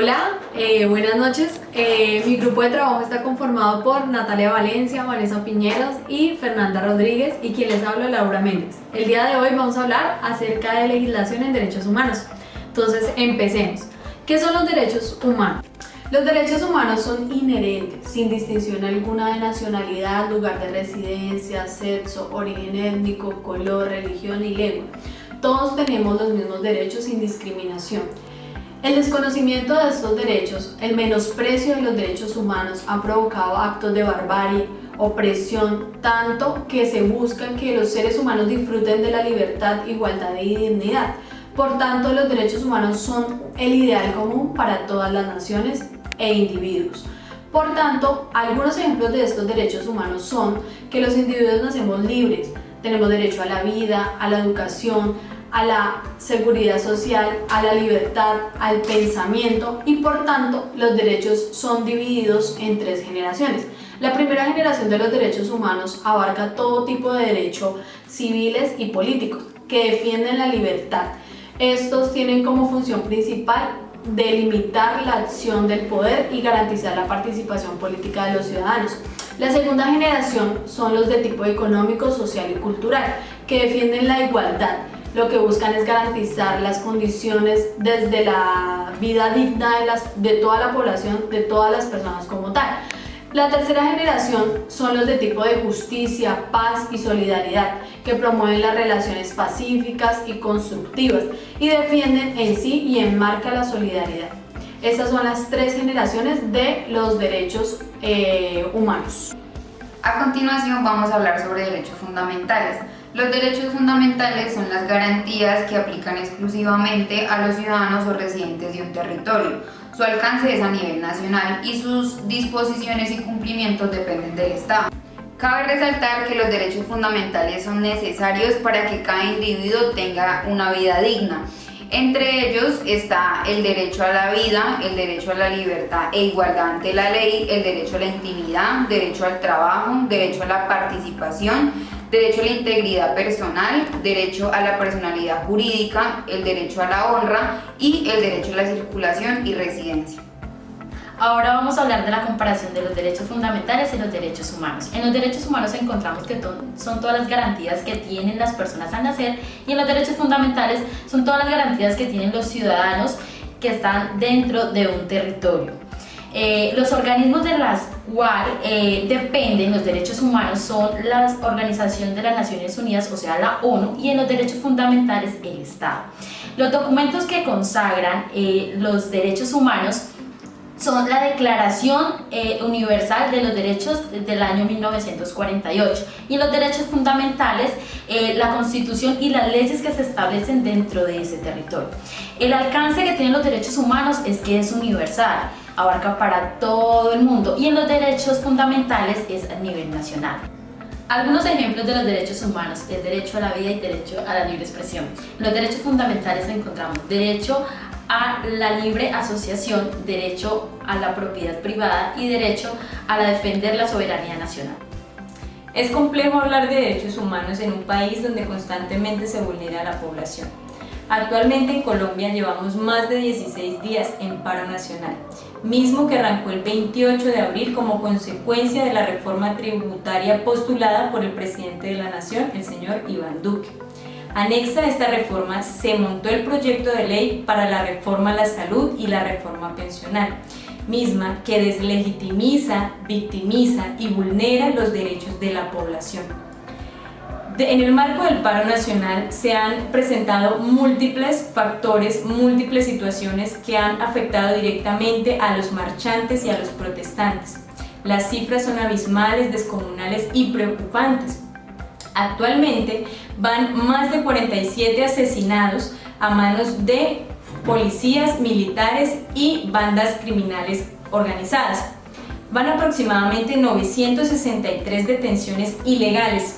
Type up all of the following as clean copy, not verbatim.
Hola, buenas noches. Mi grupo de trabajo está conformado por Natalia Valencia, Vanessa Piñeros y Fernanda Rodríguez, y quien les habla, Laura Méndez. El día de hoy vamos a hablar acerca de legislación en derechos humanos. Entonces, empecemos. ¿Qué son los derechos humanos? Los derechos humanos son inherentes, sin distinción alguna de nacionalidad, lugar de residencia, sexo, origen étnico, color, religión y lengua. Todos tenemos los mismos derechos sin discriminación. El desconocimiento de estos derechos, el menosprecio de los derechos humanos han provocado actos de barbarie, opresión, tanto que se busca que los seres humanos disfruten de la libertad, igualdad y dignidad. Por tanto, los derechos humanos son el ideal común para todas las naciones e individuos. Por tanto, algunos ejemplos de estos derechos humanos son que los individuos nacemos libres, tenemos derecho a la vida, a la educación, a la seguridad social, a la libertad, al pensamiento, y por tanto los derechos son divididos en 3 generaciones. La primera generación de los derechos humanos abarca todo tipo de derechos civiles y políticos que defienden la libertad. Estos tienen como función principal delimitar la acción del poder y garantizar la participación política de los ciudadanos. La segunda generación son los de tipo económico, social y cultural, que defienden la igualdad. Lo que buscan es garantizar las condiciones desde la vida digna de toda la población, de todas las personas como tal. La tercera generación son los de tipo de justicia, paz y solidaridad, que promueven las relaciones pacíficas y constructivas y defienden en sí y enmarcan la solidaridad. Estas son las 3 generaciones de los derechos humanos. A continuación vamos a hablar sobre derechos fundamentales. Los derechos fundamentales son las garantías que aplican exclusivamente a los ciudadanos o residentes de un territorio. Su alcance es a nivel nacional y sus disposiciones y cumplimientos dependen del Estado. Cabe resaltar que los derechos fundamentales son necesarios para que cada individuo tenga una vida digna. Entre ellos está el derecho a la vida, el derecho a la libertad e igualdad ante la ley, el derecho a la intimidad, derecho al trabajo, derecho a la participación, derecho a la integridad personal, derecho a la personalidad jurídica, el derecho a la honra y el derecho a la circulación y residencia. Ahora vamos a hablar de la comparación de los derechos fundamentales y los derechos humanos. En los derechos humanos encontramos que son todas las garantías que tienen las personas al nacer, y en los derechos fundamentales son todas las garantías que tienen los ciudadanos que están dentro de un territorio. Los organismos de los cuales dependen los derechos humanos son la Organización de las Naciones Unidas, o sea la ONU, y en los derechos fundamentales el Estado. Los documentos que consagran los derechos humanos son la Declaración Universal de los Derechos del año 1948, y los derechos fundamentales, la Constitución y las leyes que se establecen dentro de ese territorio. El alcance que tienen los derechos humanos es que es universal, abarca para todo el mundo, y en los derechos fundamentales es a nivel nacional. Algunos ejemplos de los derechos humanos es derecho a la vida y derecho a la libre expresión. En los derechos fundamentales encontramos derecho a la libre asociación, derecho a la propiedad privada y derecho a defender la soberanía nacional. Es complejo hablar de derechos humanos en un país donde constantemente se vulnera a la población. Actualmente en Colombia llevamos más de 16 días en paro nacional, mismo que arrancó el 28 de abril como consecuencia de la reforma tributaria postulada por el presidente de la Nación, el señor Iván Duque. Anexa a esta reforma se montó el proyecto de ley para la reforma a la salud y la reforma pensional, misma que deslegitimiza, victimiza y vulnera los derechos de la población. En el marco del paro nacional se han presentado múltiples factores, múltiples situaciones que han afectado directamente a los marchantes y a los protestantes. Las cifras son abismales, descomunales y preocupantes. Actualmente van más de 47 asesinados a manos de policías, militares y bandas criminales organizadas. Van aproximadamente 963 detenciones ilegales,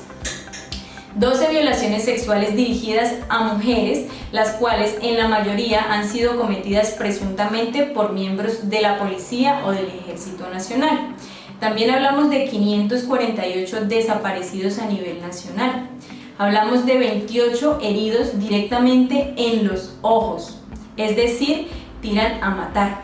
12 violaciones sexuales dirigidas a mujeres, las cuales en la mayoría han sido cometidas presuntamente por miembros de la policía o del Ejército Nacional. También hablamos de 548 desaparecidos a nivel nacional. Hablamos de 28 heridos directamente en los ojos, es decir, tiran a matar.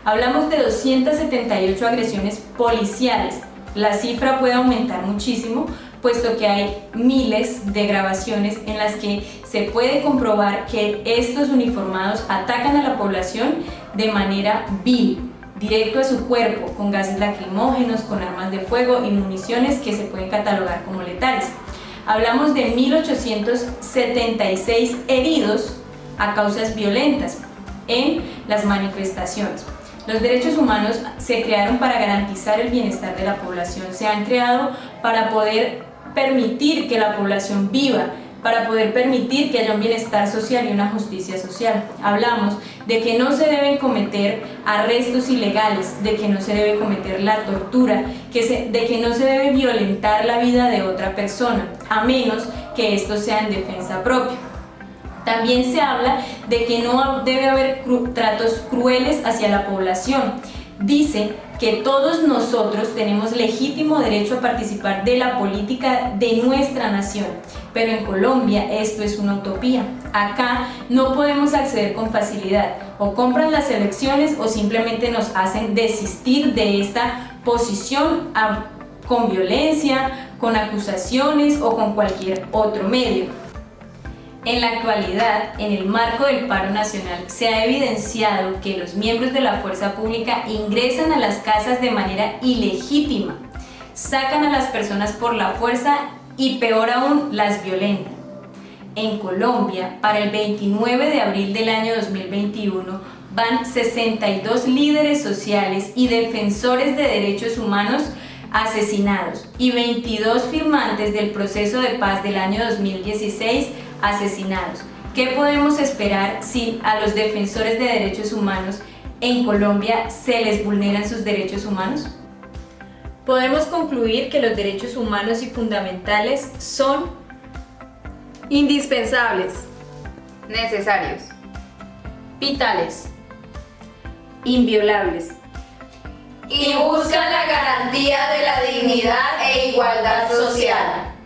Hablamos de 278 agresiones policiales. La cifra puede aumentar muchísimo, puesto que hay miles de grabaciones en las que se puede comprobar que estos uniformados atacan a la población de manera vil, directo a su cuerpo, con gases lacrimógenos, con armas de fuego y municiones que se pueden catalogar como letales. Hablamos de 1.876 heridos a causas violentas en las manifestaciones. Los derechos humanos se crearon para garantizar el bienestar de la población, se han creado para poder permitir que la población viva, para poder permitir que haya un bienestar social y una justicia social. Hablamos de que no se deben cometer arrestos ilegales, de que no se debe cometer la tortura, de que no se debe violentar la vida de otra persona, a menos que esto sea en defensa propia. También se habla de que no debe haber tratos crueles hacia la población. Dice que todos nosotros tenemos legítimo derecho a participar de la política de nuestra nación, pero en Colombia esto es una utopía. Acá no podemos acceder con facilidad, o compran las elecciones o simplemente nos hacen desistir de esta posición con violencia, con acusaciones o con cualquier otro medio. En la actualidad, en el marco del paro nacional, se ha evidenciado que los miembros de la fuerza pública ingresan a las casas de manera ilegítima, sacan a las personas por la fuerza y peor aún, las violentan. En Colombia, para el 29 de abril del año 2021, van 62 líderes sociales y defensores de derechos humanos asesinados y 22 firmantes del proceso de paz del año 2016 asesinados. ¿Qué podemos esperar si a los defensores de derechos humanos en Colombia se les vulneran sus derechos humanos? Podemos concluir que los derechos humanos y fundamentales son indispensables, Necesarios. Vitales. Inviolables. Y buscan la garantía de la dignidad e igualdad social.